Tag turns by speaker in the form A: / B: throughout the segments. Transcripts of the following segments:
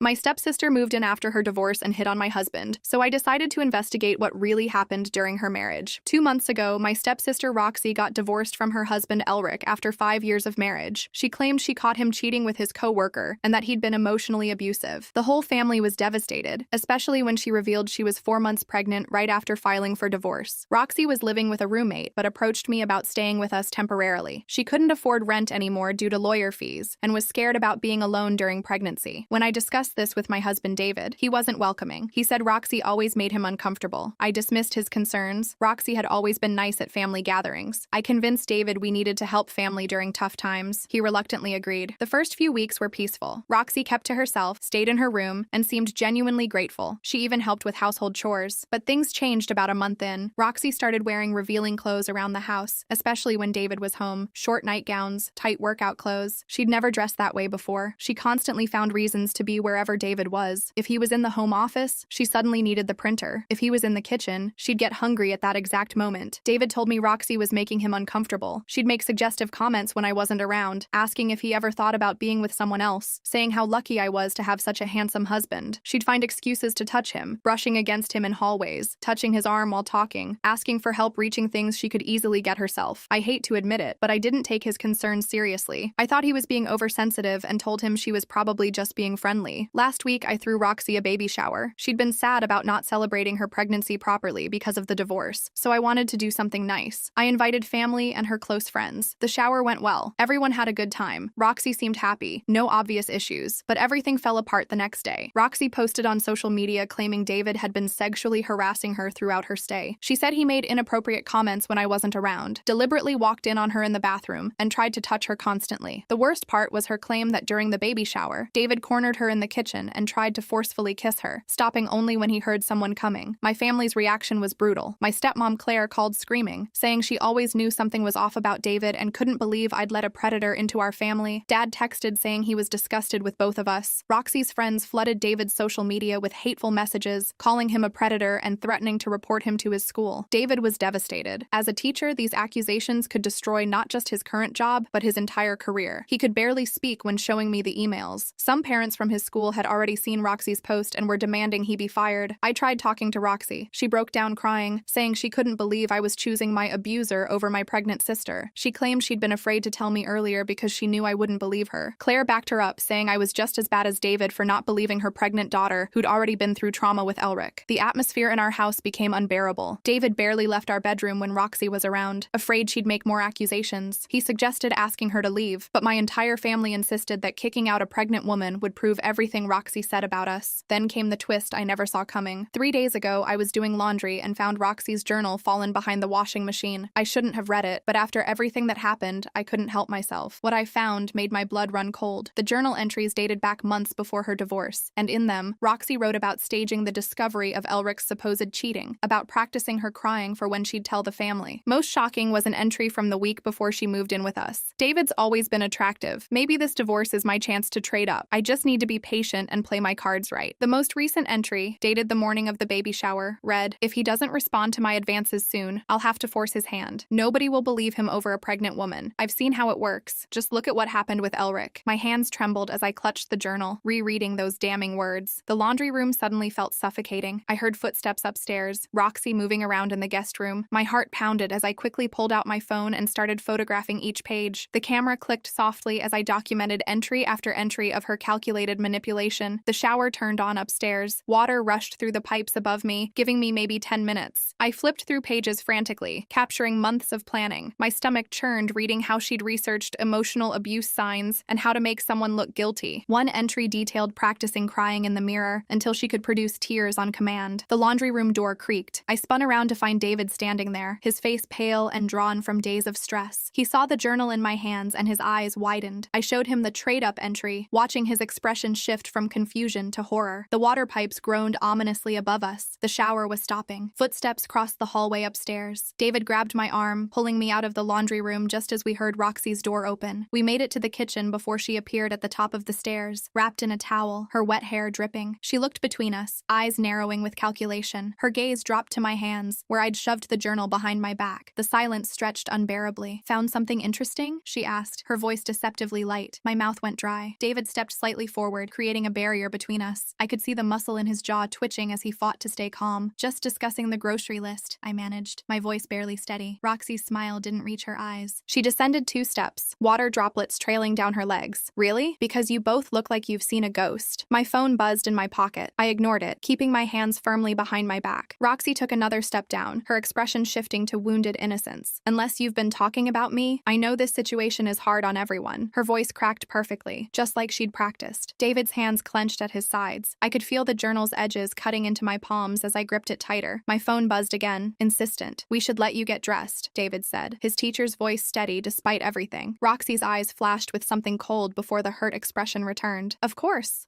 A: My stepsister moved in after her divorce and hit on my husband, so I decided to investigate what really happened during her marriage. 2 months ago, my stepsister Roxy got divorced from her husband Elric after 5 years of marriage. She claimed she caught him cheating with his co-worker and that he'd been emotionally abusive. The whole family was devastated, especially when she revealed she was 4 months pregnant right after filing for divorce. Roxy was living with a roommate but approached me about staying with us temporarily. She couldn't afford rent anymore due to lawyer fees and was scared about being alone during pregnancy. When I discussed this with my husband David, he wasn't welcoming. He said Roxy always made him uncomfortable. I dismissed his concerns. Roxy had always been nice at family gatherings. I convinced David we needed to help family during tough times. He reluctantly agreed. The first few weeks were peaceful. Roxy kept to herself, stayed in her room, and seemed genuinely grateful. She even helped with household chores. But things changed about a month in. Roxy started wearing revealing clothes around the house, especially when David was home. Short nightgowns, tight workout clothes. She'd never dressed that way before. She constantly found reasons to be wherever David was. If he was in the home office, she suddenly needed the printer. If he was in the kitchen, she'd get hungry at that exact moment. David told me Roxy was making him uncomfortable. She'd make suggestive comments when I wasn't around, asking if he ever thought about being with someone else, saying how lucky I was to have such a handsome husband. She'd find excuses to touch him, brushing against him in hallways, touching his arm while talking, asking for help reaching things she could easily get herself. I hate to admit it, but I didn't take his concerns seriously. I thought he was being oversensitive and told him she was probably just being friendly. Last week, I threw Roxy a baby shower. She'd been sad about not celebrating her pregnancy properly because of the divorce, so I wanted to do something nice. I invited family and her close friends. The shower went well. Everyone had a good time. Roxy seemed happy. No obvious issues. But everything fell apart the next day. Roxy posted on social media claiming David had been sexually harassing her throughout her stay. She said he made inappropriate comments when I wasn't around, deliberately walked in on her in the bathroom, and tried to touch her constantly. The worst part was her claim that during the baby shower, David cornered her in the kitchen and tried to forcefully kiss her, stopping only when he heard someone coming. My family's reaction was brutal. My stepmom Claire called screaming, saying she always knew something was off about David and couldn't believe I'd let a predator into our family. Dad texted saying he was disgusted with both of us. Roxy's friends flooded David's social media with hateful messages, calling him a predator and threatening to report him to his school. David was devastated. As a teacher, these accusations could destroy not just his current job, but his entire career. He could barely speak when showing me the emails. Some parents from his school had already seen Roxy's post and were demanding he be fired. I tried talking to Roxy. She broke down crying, saying she couldn't believe I was choosing my abuser over my pregnant sister. She claimed she'd been afraid to tell me earlier because she knew I wouldn't believe her. Claire backed her up, saying I was just as bad as David for not believing her pregnant daughter, who'd already been through trauma with Elric. The atmosphere in our house became unbearable. David barely left our bedroom when Roxy was around, afraid she'd make more accusations. He suggested asking her to leave, but my entire family insisted that kicking out a pregnant woman would prove everything Roxy said about us. Then came the twist I never saw coming. 3 days ago, I was doing laundry and found Roxy's journal fallen behind the washing machine. I shouldn't have read it, but after everything that happened, I couldn't help myself. What I found made my blood run cold. The journal entries dated back months before her divorce, and in them, Roxy wrote about staging the discovery of Elric's supposed cheating, about practicing her crying for when she'd tell the family. Most shocking was an entry from the week before she moved in with us. David's always been attractive. Maybe this divorce is my chance to trade up. I just need to be patient and play my cards right. The most recent entry, dated the morning of the baby shower, read, "If he doesn't respond to my advances soon, I'll have to force his hand. Nobody will believe him over a pregnant woman. I've seen how it works. Just look at what happened with Elric." My hands trembled as I clutched the journal, rereading those damning words. The laundry room suddenly felt suffocating. I heard footsteps upstairs, Roxy moving around in the guest room. My heart pounded as I quickly pulled out my phone and started photographing each page. The camera clicked softly as I documented entry after entry of her calculated manipulation. The shower turned on upstairs. Water rushed through the pipes above me, giving me maybe 10 minutes. I flipped through pages frantically, capturing months of planning. My stomach churned reading how she'd researched emotional abuse signs and how to make someone look guilty. One entry detailed practicing crying in the mirror until she could produce tears on command. The laundry room door creaked. I spun around to find David standing there, his face pale and drawn from days of stress. He saw the journal in my hands and his eyes widened. I showed him the trade-up entry, watching his expression shift from confusion to horror. The water pipes groaned ominously above us. The shower was stopping. Footsteps crossed the hallway upstairs. David grabbed my arm, pulling me out of the laundry room just as we heard Roxy's door open. We made it to the kitchen before she appeared at the top of the stairs, wrapped in a towel, her wet hair dripping. She looked between us, eyes narrowing with calculation. Her gaze dropped to my hands, where I'd shoved the journal behind my back. The silence stretched unbearably. "Found something interesting?" she asked, her voice deceptively light. My mouth went dry. David stepped slightly forward, creating creating a barrier between us. I could see the muscle in his jaw twitching as he fought to stay calm. Just discussing the grocery list, I managed, my voice barely steady. Roxy's smile didn't reach her eyes. She descended 2 steps, water droplets trailing down her legs. Really? Because you both look like you've seen a ghost. My phone buzzed in my pocket. I ignored it, keeping my hands firmly behind my back. Roxy took another step down, her expression shifting to wounded innocence. Unless you've been talking about me, I know this situation is hard on everyone. Her voice cracked perfectly, just like she'd practiced. David's hands clenched at his sides. I could feel the journal's edges cutting into my palms as I gripped it tighter. My phone buzzed again, insistent. We should let you get dressed, David said, his teacher's voice steady despite everything. Roxy's eyes flashed with something cold before the hurt expression returned. Of course.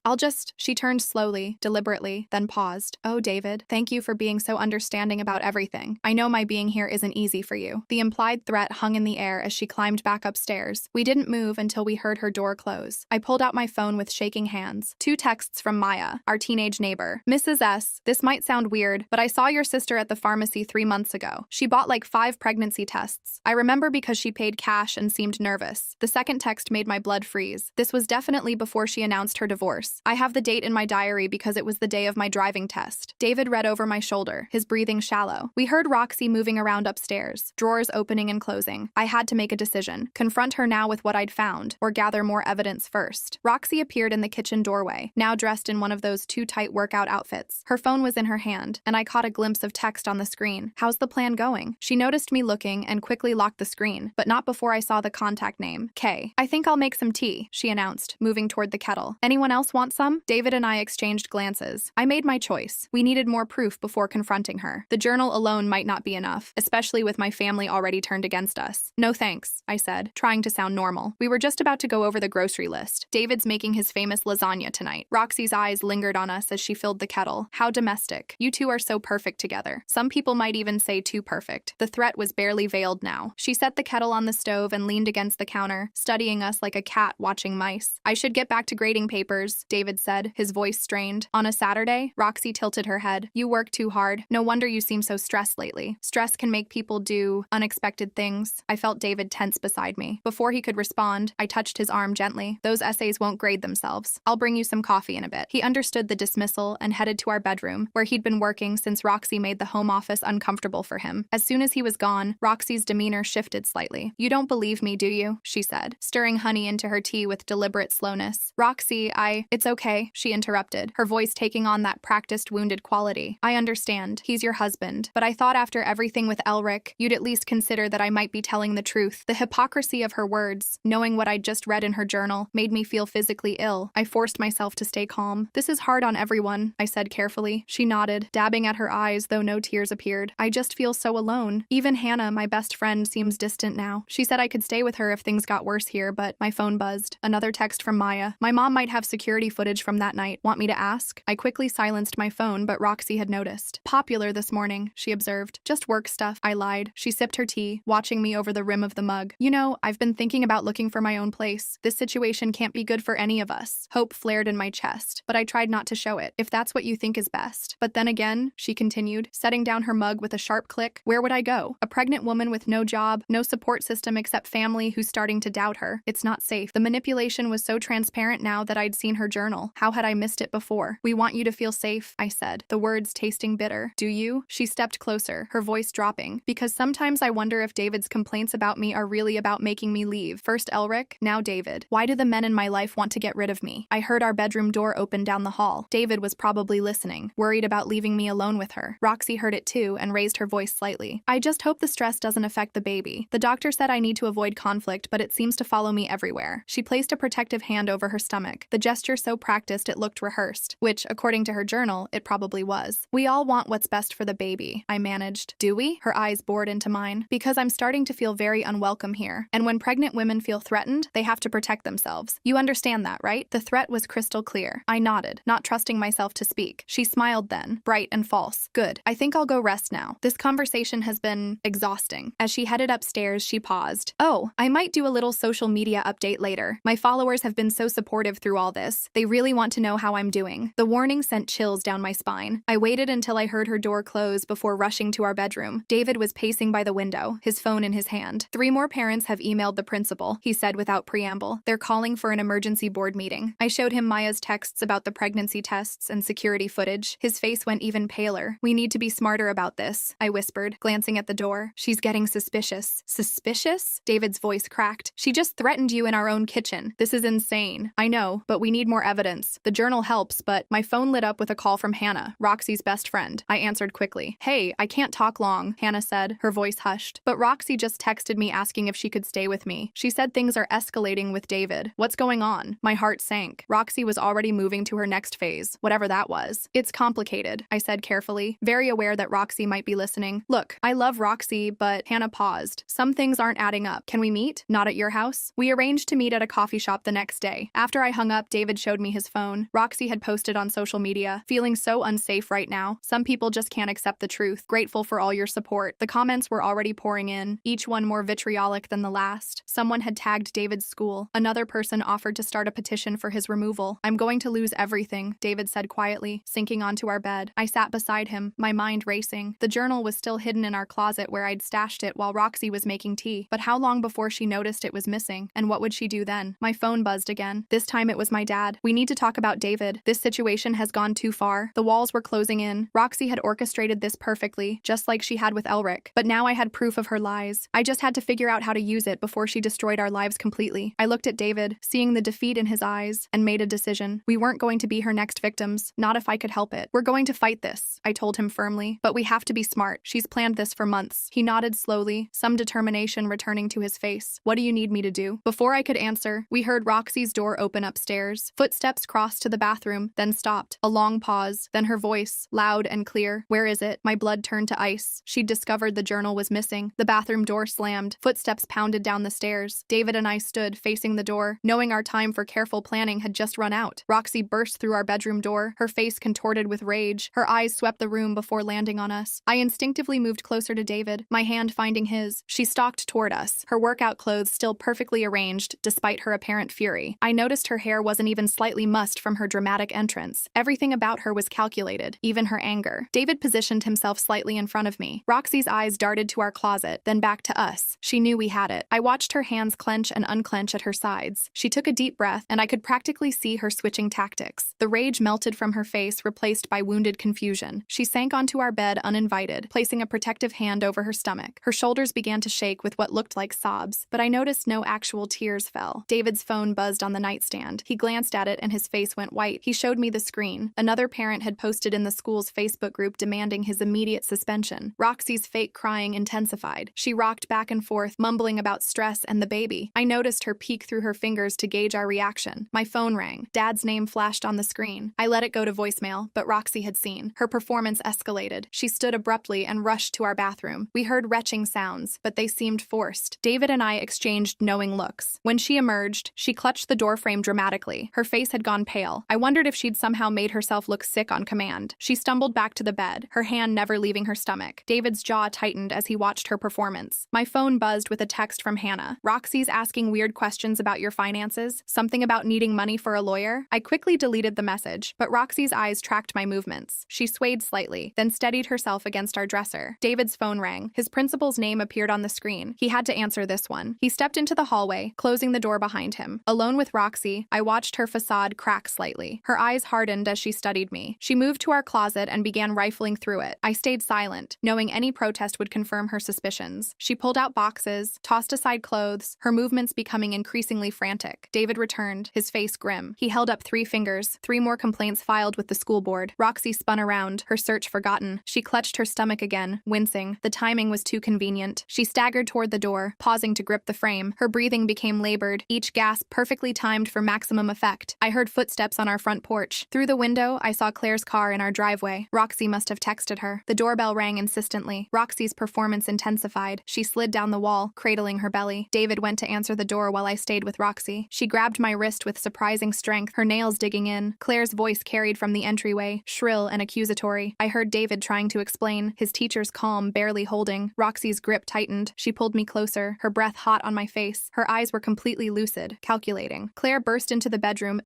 A: She turned slowly, deliberately, then paused. Oh, David, thank you for being so understanding about everything. I know my being here isn't easy for you. The implied threat hung in the air as she climbed back upstairs. We didn't move until we heard her door close. I pulled out my phone with shaking hands. 2 texts from Maya, our teenage neighbor. Mrs. S., this might sound weird, but I saw your sister at the pharmacy 3 months ago. She bought like 5 pregnancy tests. I remember because she paid cash and seemed nervous. The second text made my blood freeze. This was definitely before she announced her divorce. I have the date in my diary because it was the day of my driving test. David read over my shoulder, his breathing shallow. We heard Roxy moving around upstairs, drawers opening and closing. I had to make a decision. Confront her now with what I'd found, or gather more evidence first. Roxy appeared in the kitchen doorway, now dressed in one of those too tight workout outfits. Her phone was in her hand, and I caught a glimpse of text on the screen. How's the plan going? She noticed me looking and quickly locked the screen, but not before I saw the contact name, Kay. I think I'll make some tea, she announced, moving toward the kettle. Anyone else want some? David and I exchanged glances. I made my choice. We needed more proof before confronting her. The journal alone might not be enough, especially with my family already turned against us. No thanks, I said, trying to sound normal. We were just about to go over the grocery list. David's making his famous lasagna tonight. Roxy's eyes lingered on us as she filled the kettle. How domestic. You two are so perfect together. Some people might even say too perfect. The threat was barely veiled now. She set the kettle on the stove and leaned against the counter, studying us like a cat watching mice. I should get back to grading papers, David said, his voice strained. On a Saturday? Roxy tilted her head. You work too hard. No wonder you seem so stressed lately. Stress can make people do unexpected things. I felt David tense beside me. Before he could respond, I touched his arm gently. Those essays won't grade themselves. I'll bring you some coffee in a bit. He understood the dismissal and headed to our bedroom, where he'd been working since Roxy made the home office uncomfortable for him. As soon as he was gone, Roxy's demeanor shifted slightly. You don't believe me, do you? She said, stirring honey into her tea with deliberate slowness. Roxy, It's okay, she interrupted, her voice taking on that practiced wounded quality. I understand. He's your husband. But I thought after everything with Elric, you'd at least consider that I might be telling the truth. The hypocrisy of her words, knowing what I'd just read in her journal, made me feel physically ill. I forced myself to stay calm. This is hard on everyone, I said carefully. She nodded, dabbing at her eyes though no tears appeared. I just feel so alone. Even Hannah, my best friend, seems distant now. She said I could stay with her if things got worse here, but my phone buzzed. Another text from Maya. My mom might have security footage from that night. Want me to ask? I quickly silenced my phone, but Roxy had noticed. Popular this morning, she observed. Just work stuff, I lied. She sipped her tea, watching me over the rim of the mug. You know, I've been thinking about looking for my own place. This situation can't be good for any of us. Hope flared in my chest, but I tried not to show it, if that's what you think is best. But then again, she continued, setting down her mug with a sharp click, where would I go? A pregnant woman with no job, no support system except family who's starting to doubt her. It's not safe. The manipulation was so transparent now that I'd seen her journal. How had I missed it before? We want you to feel safe, I said, the words tasting bitter. Do you? She stepped closer, her voice dropping. Because sometimes I wonder if David's complaints about me are really about making me leave. First Elric, now David. Why do the men in my life want to get rid of me? I heard our bedroom door open down the hall. David was probably listening, worried about leaving me alone with her. Roxy heard it too and raised her voice slightly. I just hope the stress doesn't affect the baby. The doctor said I need to avoid conflict, but it seems to follow me everywhere. She placed a protective hand over her stomach, the gesture so practiced it looked rehearsed, which, according to her journal, it probably was. We all want what's best for the baby, I managed. Do we? Her eyes bored into mine. Because I'm starting to feel very unwelcome here. And when pregnant women feel threatened, they have to protect themselves. You understand that, right? The threat was crystal clear. I nodded, not trusting myself to speak. She smiled then, bright and false. Good. I think I'll go rest now. This conversation has been exhausting. As she headed upstairs, she paused. Oh, I might do a little social media update later. My followers have been so supportive through all this. They really want to know how I'm doing. The warning sent chills down my spine. I waited until I heard her door close before rushing to our bedroom. David was pacing by the window, his phone in his hand. 3 more parents have emailed the principal, he said without preamble. They're calling for an emergency board meeting. I showed showed him Maya's texts about the pregnancy tests and security footage. His face went even paler. "We need to be smarter about this," I whispered, glancing at the door. "She's getting suspicious." "Suspicious?" David's voice cracked. "She just threatened you in our own kitchen. This is insane." "I know, but we need more evidence. The journal helps, but..." My phone lit up with a call from Hannah, Roxy's best friend. I answered quickly. "Hey, I can't talk long," Hannah said, her voice hushed. "But Roxy just texted me asking if she could stay with me. She said things are escalating with David. What's going on?" My heart sank. Roxy was already moving to her next phase, whatever that was. "It's complicated," I said carefully, very aware that Roxy might be listening. "Look, I love Roxy, but..." Hannah paused. "Some things aren't adding up. Can we meet? Not at your house?" We arranged to meet at a coffee shop the next day. After I hung up, David showed me his phone. Roxy had posted on social media, "Feeling so unsafe right now. Some people just can't accept the truth. Grateful for all your support." The comments were already pouring in, each one more vitriolic than the last. Someone had tagged David's school. Another person offered to start a petition for his removal. "I'm going to lose everything," David said quietly, sinking onto our bed. I sat beside him, my mind racing. The journal was still hidden in our closet where I'd stashed it while Roxy was making tea. But how long before she noticed it was missing? And what would she do then? My phone buzzed again. This time it was my dad. "We need to talk about David. This situation has gone too far." The walls were closing in. Roxy had orchestrated this perfectly, just like she had with Elric. But now I had proof of her lies. I just had to figure out how to use it before she destroyed our lives completely. I looked at David, seeing the defeat in his eyes, and made a decision. We weren't going to be her next victims, not if I could help it. "We're going to fight this," I told him firmly. "But we have to be smart. She's planned this for months." He nodded slowly, some determination returning to his face. "What do you need me to do?" Before I could answer, we heard Roxy's door open upstairs. Footsteps crossed to the bathroom, then stopped. A long pause, then her voice, loud and clear. "Where is it?" My blood turned to ice. She'd discovered the journal was missing. The bathroom door slammed. Footsteps pounded down the stairs. David and I stood, facing the door, knowing our time for careful planning had just run out. Roxy burst through our bedroom door, her face contorted with rage. Her eyes swept the room before landing on us. I instinctively moved closer to David, my hand finding his. She stalked toward us, her workout clothes still perfectly arranged, despite her apparent fury. I noticed her hair wasn't even slightly mussed from her dramatic entrance. Everything about her was calculated, even her anger. David positioned himself slightly in front of me. Roxy's eyes darted to our closet, then back to us. She knew we had it. I watched her hands clench and unclench at her sides. She took a deep breath, and I could practically see her switching tactics. The rage melted from her face, replaced by wounded confusion. She sank onto our bed uninvited, placing a protective hand over her stomach. Her shoulders began to shake with what looked like sobs, but I noticed no actual tears fell. David's phone buzzed on the nightstand. He glanced at it and his face went white. He showed me the screen. Another parent had posted in the school's Facebook group demanding his immediate suspension. Roxy's fake crying intensified. She rocked back and forth, mumbling about stress and the baby. I noticed her peek through her fingers to gauge our reaction. My phone rang. Dad's name flashed on the screen. I let it go to voicemail, but Roxy had seen. Her performance escalated. She stood abruptly and rushed to our bathroom. We heard retching sounds, but they seemed forced. David and I exchanged knowing looks. When she emerged, she clutched the doorframe dramatically. Her face had gone pale. I wondered if she'd somehow made herself look sick on command. She stumbled back to the bed, her hand never leaving her stomach. David's jaw tightened as he watched her performance. My phone buzzed with a text from Hannah. "Roxy's asking weird questions about your finances. Something about needing money for a lawyer." I quickly deleted the message, but Roxy's eyes tracked my movements. She swayed slightly, then steadied herself against our dresser. David's phone rang. His principal's name appeared on the screen. He had to answer this one. He stepped into the hallway, closing the door behind him. Alone with Roxy, I watched her facade crack slightly. Her eyes hardened as she studied me. She moved to our closet and began rifling through it. I stayed silent, knowing any protest would confirm her suspicions. She pulled out boxes, tossed aside clothes, her movements becoming increasingly frantic. David returned, his face grim. He held up 3 fingers, 3 more complaints filed with the school board. Roxy spun around, her search forgotten. She clutched her stomach again, wincing. The timing was too convenient. She staggered toward the door, pausing to grip the frame. Her breathing became labored, each gasp perfectly timed for maximum effect. I heard footsteps on our front porch. Through the window, I saw Claire's car in our driveway. Roxy must have texted her. The doorbell rang insistently. Roxy's performance intensified. She slid down the wall, cradling her belly. David went to answer the door while I stayed with Roxy. She grabbed my wrist with surprising strength, her nails digging in. Claire's voice carried from the entryway, shrill and accusatory. I heard David trying to explain, his teacher's calm barely holding. Roxy's grip tightened. She pulled me closer, her breath hot on my face. Her eyes were completely lucid, calculating. Claire burst into the bedroom,